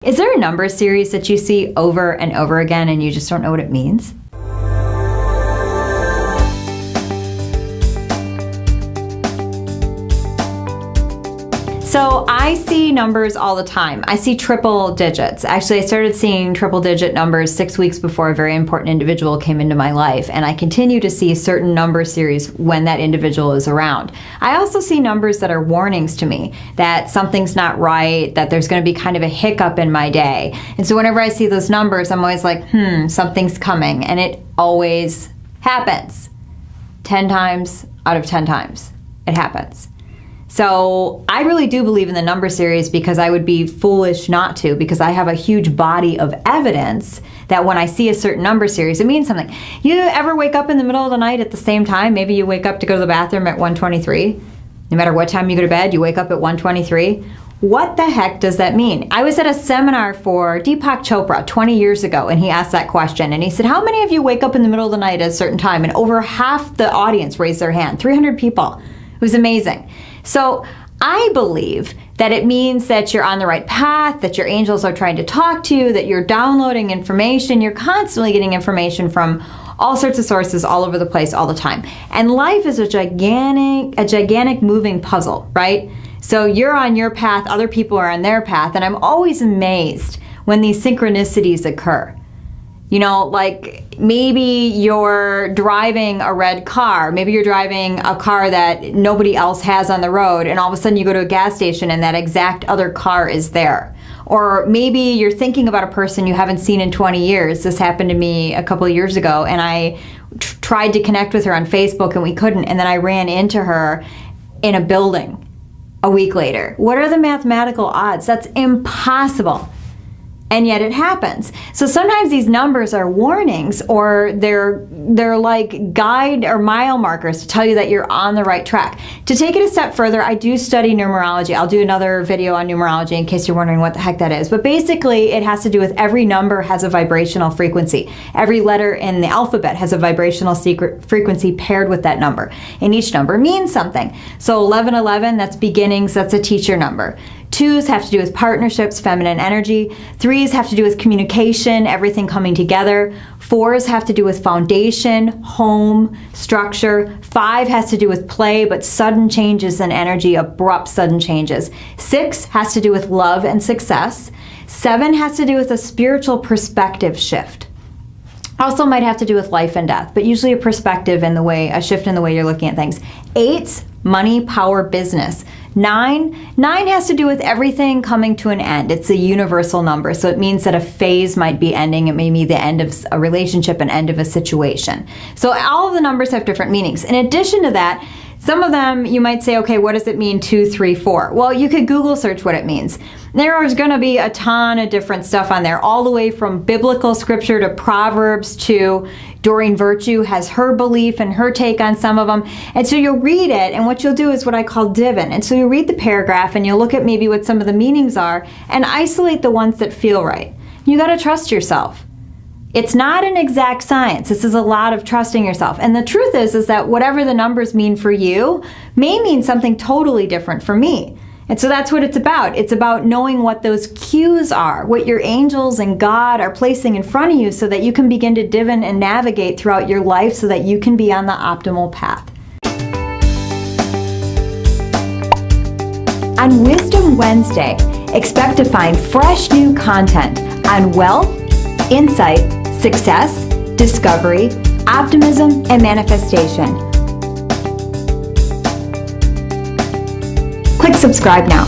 Is there a number series that you see over and over again and you just don't know what it means? So I see numbers all the time. I see triple digits. Actually, I started seeing triple digit numbers 6 weeks before a very important individual came into my life, and I continue to see certain number series when that individual is around. I also see numbers that are warnings to me that something's not right, that there's going to be kind of a hiccup in my day. And so whenever I see those numbers, I'm always like, something's coming, and it always happens. 10 times out of 10 times, it happens. So I really do believe in the number series because I would be foolish not to, because I have a huge body of evidence that when I see a certain number series, it means something. You ever wake up in the middle of the night at the same time? Maybe you wake up to go to the bathroom at 1:23. No matter what time you go to bed, you wake up at 1:23. What the heck does that mean? I was at a seminar for Deepak Chopra 20 years ago, and he asked that question, and he said, how many of you wake up in the middle of the night at a certain time? And over half the audience raised their hand, 300 people. It was amazing. So I believe that it means that you're on the right path, that your angels are trying to talk to you, that you're downloading information, you're constantly getting information from all sorts of sources all over the place all the time. And life is a gigantic moving puzzle, right? So you're on your path, other people are on their path, and I'm always amazed when these synchronicities occur. You know, like maybe you're driving a red car, maybe you're driving a car that nobody else has on the road, and all of a sudden you go to a gas station and that exact other car is there. Or maybe you're thinking about a person you haven't seen in 20 years. This happened to me a couple of years ago, and I tried to connect with her on Facebook and we couldn't, and then I ran into her in a building a week later. What are the mathematical odds? That's impossible. And yet it happens. So sometimes these numbers are warnings, or they're like guide or mile markers to tell you that you're on the right track. To take it a step further, I do study numerology. I'll do another video on numerology in case you're wondering what the heck that is. But basically it has to do with every number has a vibrational frequency. Every letter in the alphabet has a vibrational frequency paired with that number. And each number means something. So 1111, that's beginnings, that's a teacher number. 2s have to do with partnerships, feminine energy. 3s have to do with communication, everything coming together. 4s have to do with foundation, home, structure. 5 has to do with play, but sudden changes in energy, abrupt sudden changes. 6 has to do with love and success. 7 has to do with a spiritual perspective shift. Also might have to do with life and death, but usually a perspective in the way, a shift in the way you're looking at things. 8's money, power, business. 9 has to do with everything coming to an end. It's a universal number, so it means that a phase might be ending. It may be the end of a relationship, an end of a situation. So all of the numbers have different meanings. In addition to that, some of them you might say, okay, what does it mean 2, 3, 4? Well, you could Google search what it means. There is going to be a ton of different stuff on there, all the way from biblical scripture to Proverbs to Doreen Virtue has her belief and her take on some of them. And so you'll read it, and what you'll do is what I call divin. And so you read the paragraph and you'll look at maybe what some of the meanings are and isolate the ones that feel right. You got to trust yourself. It's not an exact science. This is a lot of trusting yourself. And the truth is that whatever the numbers mean for you may mean something totally different for me. And so that's what it's about. It's about knowing what those cues are, what your angels and God are placing in front of you so that you can begin to divin and navigate throughout your life so that you can be on the optimal path. On Wisdom Wednesday, expect to find fresh new content on wealth, insight, success, discovery, optimism, and manifestation. Click subscribe now.